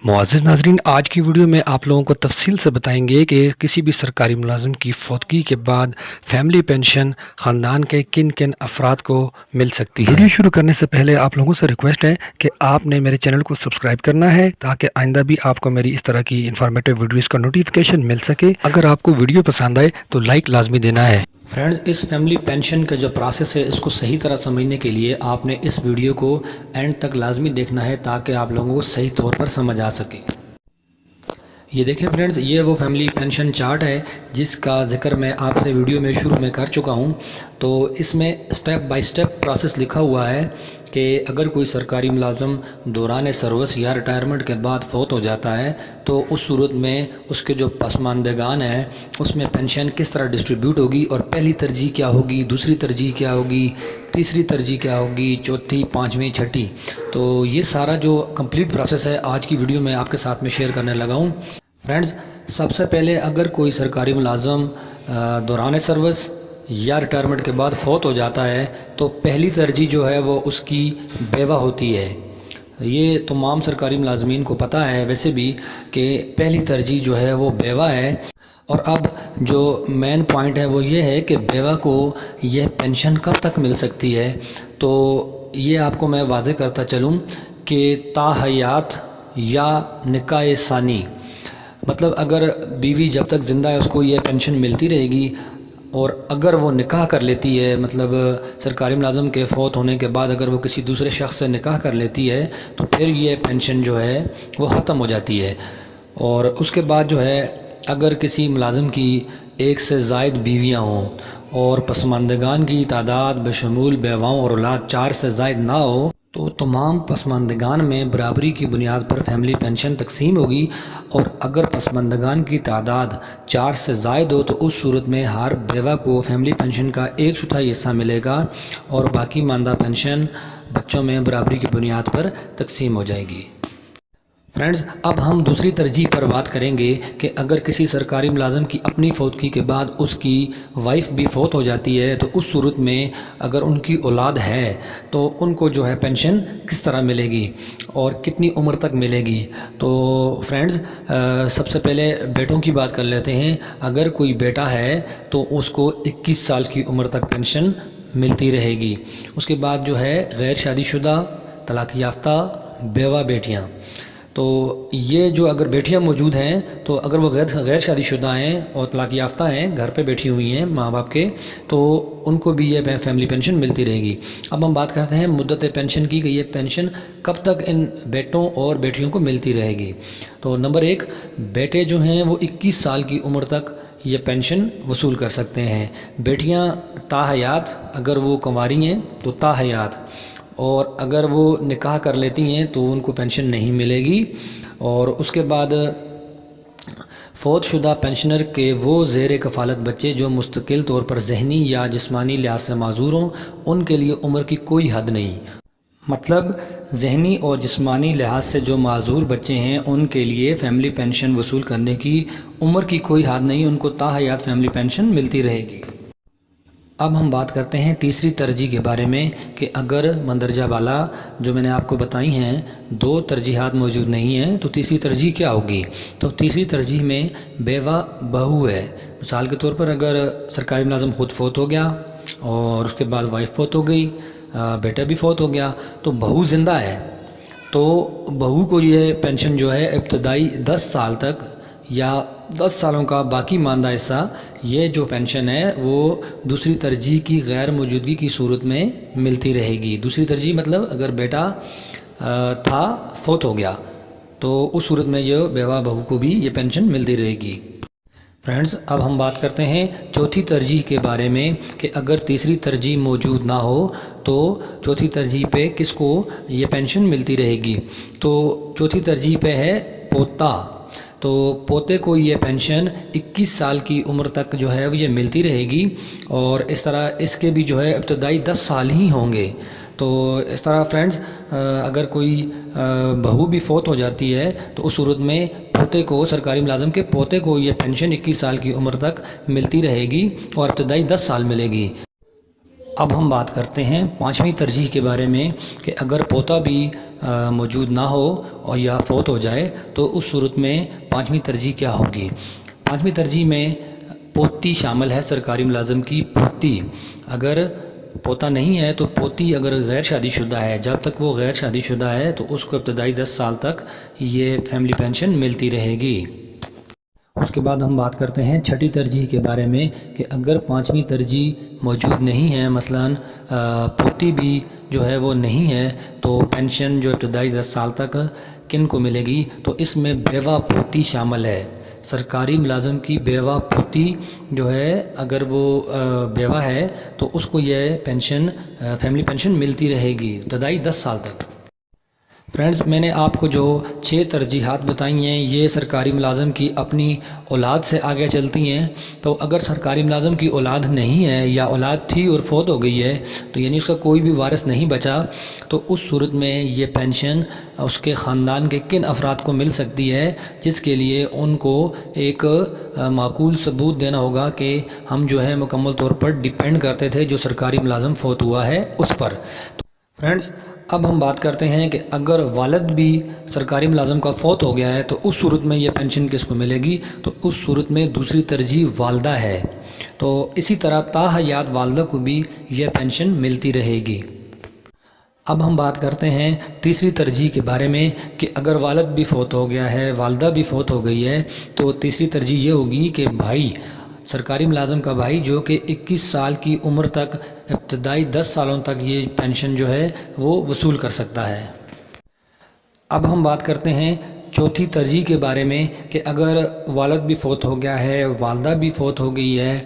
मुअज़्ज़िज़ नाज़रीन, आज की वीडियो में आप लोगों को तफ़सील से बताएंगे कि किसी भी सरकारी मुलाज़िम की फ़ौतगी के बाद फैमिली पेंशन ख़ानदान के किन किन अफराद को मिल सकती है। वीडियो शुरू करने से पहले आप लोगों से रिक्वेस्ट है कि आपने मेरे चैनल को सब्सक्राइब करना है ताकि आइंदा भी आपको मेरी इस तरह की इंफॉर्मेटिव वीडियोज़ का नोटिफिकेशन मिल सके। अगर आपको वीडियो पसंद आए तो लाइक लाजमी देना है। फ्रेंड्स, इस फैमिली पेंशन का जो प्रोसेस है इसको सही तरह समझने के लिए आपने इस वीडियो को एंड तक लाजमी देखना है ताकि आप लोगों को सही तौर पर समझ आ सके। ये देखें फ्रेंड्स, ये वो फैमिली पेंशन चार्ट है जिसका ज़िक्र मैं आपसे वीडियो में शुरू में कर चुका हूँ। तो इसमें स्टेप बाय स्टेप प्रोसेस लिखा हुआ है कि अगर कोई सरकारी मुलाज़म दौरान सर्विस या रिटायरमेंट के बाद फौत हो जाता है तो उस सूरत में उसके जो पसमानदगान हैं उसमें पेंशन किस तरह डिस्ट्रीब्यूट होगी और पहली तरजीह क्या होगी, दूसरी तरजीह क्या होगी, तीसरी तरजीह क्या होगी, चौथी, पाँचवीं, छठी। तो ये सारा जो कंप्लीट प्रोसेस है आज की वीडियो में आपके साथ में शेयर करने लगा हूँ। फ्रेंड्स, सबसे पहले अगर कोई सरकारी मुलाज़म दौरान सर्विस या रिटायरमेंट के बाद फौत हो जाता है तो पहली तरजीह जो है वो उसकी बेवा होती है। ये तमाम सरकारी मुलाजमीन को पता है वैसे भी कि पहली तरजीह जो है वो बेवा है। और अब जो मेन पॉइंट है वो ये है कि बेवा को यह पेंशन कब तक मिल सकती है। तो ये आपको मैं वाज़े करता चलूँ कि ताहयात या निकाह सानी, मतलब अगर बीवी जब तक ज़िंदा है उसको ये पेंशन मिलती रहेगी, और अगर वो निकाह कर लेती है, मतलब सरकारी मुलाज़म के फ़ौत होने के बाद अगर वो किसी दूसरे शख्स से निकाह कर लेती है तो फिर ये पेंशन जो है वो ख़त्म हो जाती है। और उसके बाद जो है अगर किसी मुलाज़म की एक से ज़ायद बीवियाँ हों और पसमानदगान की तादाद बशमूल बेवाओं और औलाद 4 से ज़ायद ना हो तो तमाम पसमानदगान में बराबरी की बुनियाद पर फैमिली पेंशन तकसीम होगी। और अगर पसमानदगान की तादाद 4 से ज़ायद हो तो उस सूरत में हर बेवा को फैमिली पेंशन का 1/4 हिस्सा मिलेगा और बाकी मानदा पेंशन बच्चों में बराबरी की बुनियाद पर तकसीम हो जाएगी। फ्रेंड्स, अब हम दूसरी तरजीह पर बात करेंगे कि अगर किसी सरकारी मुलाज़म की अपनी फ़ौतगी के बाद उसकी वाइफ भी फ़ौत हो जाती है तो उस सूरत में अगर उनकी औलाद है तो उनको जो है पेंशन किस तरह मिलेगी और कितनी उम्र तक मिलेगी। तो फ्रेंड्स, सबसे पहले बेटों की बात कर लेते हैं। अगर कोई बेटा है तो उसको 21 साल की उम्र तक पेंशन मिलती रहेगी। उसके बाद जो है गैर शादीशुदा, तलाक़ याफ्ता, बेवा बेटियाँ, तो ये जो अगर बेटियां मौजूद हैं तो अगर वो गैर शादीशुदा हैं और तलाक़ याफ्ता हैं, घर पे बैठी हुई हैं माँ बाप के, तो उनको भी ये फैमिली पेंशन मिलती रहेगी। अब हम बात करते हैं मुद्दत पेंशन की कि ये पेंशन कब तक इन बेटों और बेटियों को मिलती रहेगी। तो नंबर 1, बेटे जो हैं वो 21 साल की उम्र तक ये पेंशन वसूल कर सकते हैं। बेटियाँ ताहयात, अगर वो कंवारी हैं तो ताहयात, और अगर वो निकाह कर लेती हैं तो उनको पेंशन नहीं मिलेगी। और उसके बाद फ़ौत शुदा पेंशनर के वो ज़ेर कफ़ालत बच्चे जो मुस्तकिल तौर पर ज़हनी या जिस्मानी लिहाज से माज़ूर हों, उनके लिए उम्र की कोई हद नहीं। मतलब ज़हनी और जिस्मानी लिहाज से जो माज़ूर बच्चे हैं उनके लिए फ़ैमिली पेंशन वसूल करने की उम्र की कोई हद नहीं, उनको ताहयात फ़ैमिली पेंशन मिलती रहेगी। अब हम बात करते हैं तीसरी तरजीह के बारे में कि अगर मंदरजा बाला जो मैंने आपको बताई हैं 2 तरजीहात मौजूद नहीं हैं तो तीसरी तरजीह क्या होगी। तो तीसरी तरजीह में बेवा बहू है। मिसाल के तौर पर अगर सरकारी मुलाज़म खुद फौत हो गया और उसके बाद वाइफ फौत हो गई, बेटा भी फौत हो गया, तो बहू ज़िंदा है तो बहू को ये पेंशन जो है इब्तदाई 10 साल तक या 10 सालों का बाकी मानदा हिस्सा, ये जो पेंशन है वो दूसरी तरजीह की गैर मौजूदगी की सूरत में मिलती रहेगी। दूसरी तरजीह मतलब अगर बेटा था फौत हो गया तो उस सूरत में जो बेवा बहू को भी ये पेंशन मिलती रहेगी। फ्रेंड्स, अब हम बात करते हैं चौथी तरजीह के बारे में कि अगर तीसरी तरजीह मौजूद ना हो तो चौथी तरजीह पे किसको ये पेंशन मिलती रहेगी। तो चौथी तरजीह पे है पोता, तो पोते को ये पेंशन 21 साल की उम्र तक जो है ये मिलती रहेगी और इस तरह इसके भी जो है इब्तदाई 10 साल ही होंगे। तो इस तरह फ्रेंड्स, अगर कोई बहू भी फौत हो जाती है तो उस सूरत में पोते को, सरकारी मुलाज़म के पोते को ये पेंशन 21 साल की उम्र तक मिलती रहेगी और इब्तदाई 10 साल मिलेगी। अब हम बात करते हैं 5वीं तरजीह के बारे में कि अगर पोता भी موجود نہ ہو اور یا فوت ہو جائے تو اس صورت میں پانچویں ترجیح کیا ہوگی؟ پانچویں ترجیح میں پوتی شامل ہے، سرکاری ملازم کی پوتی۔ اگر پوتا نہیں ہے تو پوتی اگر غیر شادی شدہ ہے، جب تک وہ غیر شادی شدہ ہے تو اس کو ابتدائی 10 سال تک یہ فیملی پینشن ملتی رہے گی۔ اس کے بعد ہم بات کرتے ہیں چھٹی ترجیح کے بارے میں کہ اگر پانچویں ترجیح موجود نہیں ہے، مثلاً پوتی بھی جو ہے وہ نہیں ہے، تو پینشن جو ابتدائی 10 سال تک کن کو ملے گی؟ تو اس میں بیوہ پوتی شامل ہے۔ سرکاری ملازم کی بیوہ پوتی جو ہے اگر وہ بیوہ ہے تو اس کو یہ پینشن فیملی پینشن ملتی رہے گی ابتدائی 10 سال تک۔ فرینڈز، میں نے آپ کو جو 6 ترجیحات بتائی ہیں یہ سرکاری ملازم کی اپنی اولاد سے آگے چلتی ہیں۔ تو اگر سرکاری ملازم کی اولاد نہیں ہے یا اولاد تھی اور فوت ہو گئی ہے تو یعنی اس کا کوئی بھی وارث نہیں بچا، تو اس صورت میں یہ پینشن اس کے خاندان کے کن افراد کو مل سکتی ہے، جس کے لیے ان کو ایک معقول ثبوت دینا ہوگا کہ ہم جو ہے مکمل طور پر ڈیپینڈ کرتے تھے جو سرکاری ملازم فوت ہوا ہے اس پر۔ فرینڈز، اب ہم بات کرتے ہیں کہ اگر والد بھی سرکاری ملازم کا فوت ہو گیا ہے تو اس صورت میں یہ پینشن کس کو ملے گی؟ تو اس صورت میں دوسری ترجیح والدہ ہے۔ تو اسی طرح تاحیات والدہ کو بھی یہ پینشن ملتی رہے گی۔ اب ہم بات کرتے ہیں تیسری ترجیح کے بارے میں کہ اگر والد بھی فوت ہو گیا ہے، والدہ بھی فوت ہو گئی ہے، تو تیسری ترجیح یہ ہوگی کہ بھائی، سرکاری ملازم کا بھائی جو کہ 21 سال کی عمر تک ابتدائی 10 سالوں تک یہ پینشن جو ہے وہ وصول کر سکتا ہے۔ اب ہم بات کرتے ہیں چوتھی ترجیح کے بارے میں کہ اگر والد بھی فوت ہو گیا ہے، والدہ بھی فوت ہو گئی ہے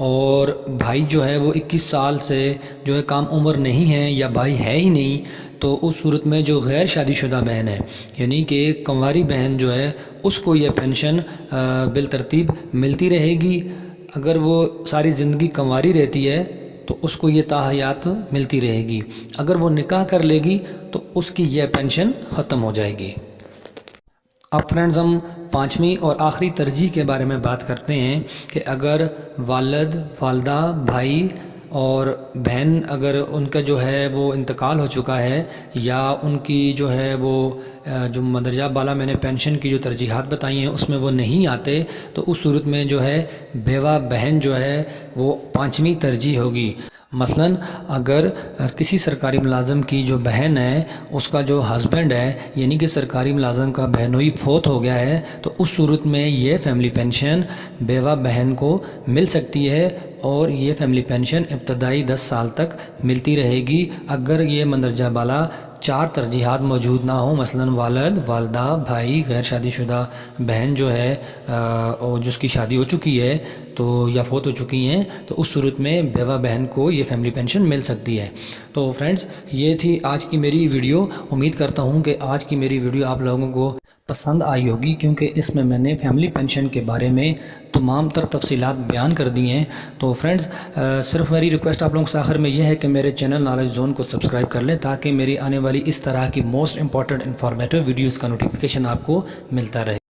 اور بھائی جو ہے وہ 21 سال سے جو ہے کم عمر نہیں ہے یا بھائی ہے ہی نہیں، تو اس صورت میں جو غیر شادی شدہ بہن ہے یعنی کہ کنواری بہن جو ہے اس کو یہ پینشن بالترتیب ملتی رہے گی۔ اگر وہ ساری زندگی کنواری رہتی ہے تو اس کو یہ تاحیات ملتی رہے گی۔ اگر وہ نکاح کر لے گی تو اس کی یہ پینشن ختم ہو جائے گی۔ اب فرینڈز، ہم پانچویں اور آخری ترجیح کے بارے میں بات کرتے ہیں کہ اگر والد، والدہ، بھائی اور بہن اگر ان کا جو ہے وہ انتقال ہو چکا ہے یا ان کی جو ہے وہ جو مندرجہ بالا میں نے پینشن کی جو ترجیحات بتائی ہیں اس میں وہ نہیں آتے، تو اس صورت میں جو ہے بیوہ بہن جو ہے وہ پانچویں ترجیح ہوگی۔ مثلاً اگر کسی سرکاری ملازم کی جو بہن ہے اس کا جو ہسبینڈ ہے یعنی کہ سرکاری ملازم کا بہنوئی فوت ہو گیا ہے تو اس صورت میں یہ فیملی پینشن بیوہ بہن کو مل سکتی ہے اور یہ فیملی پینشن ابتدائی 10 سال تک ملتی رہے گی اگر یہ مندرجہ بالا 4 ترجیحات موجود نہ ہوں، مثلاً والد، والدہ، بھائی، غیر شادی شدہ بہن جو ہے اور جس کی شادی ہو چکی ہے تو یا فوت ہو چکی ہیں، تو اس صورت میں بیوہ بہن کو یہ فیملی پینشن مل سکتی ہے۔ تو فرینڈز، یہ تھی آج کی میری ویڈیو۔ امید کرتا ہوں کہ آج کی میری ویڈیو آپ لوگوں کو پسند آئی ہوگی کیونکہ اس میں میں نے فیملی پینشن کے بارے میں تمام تر تفصیلات بیان کر دی ہیں۔ تو فرینڈز، صرف میری ریکویسٹ آپ لوگوں کے آخر میں یہ ہے کہ میرے چینل نالج زون کو سبسکرائب کر لیں تاکہ میری آنے والی اس طرح کی موسٹ امپورٹنٹ انفارمیٹیو ویڈیوز کا نوٹیفیکیشن آپ کو ملتا رہے۔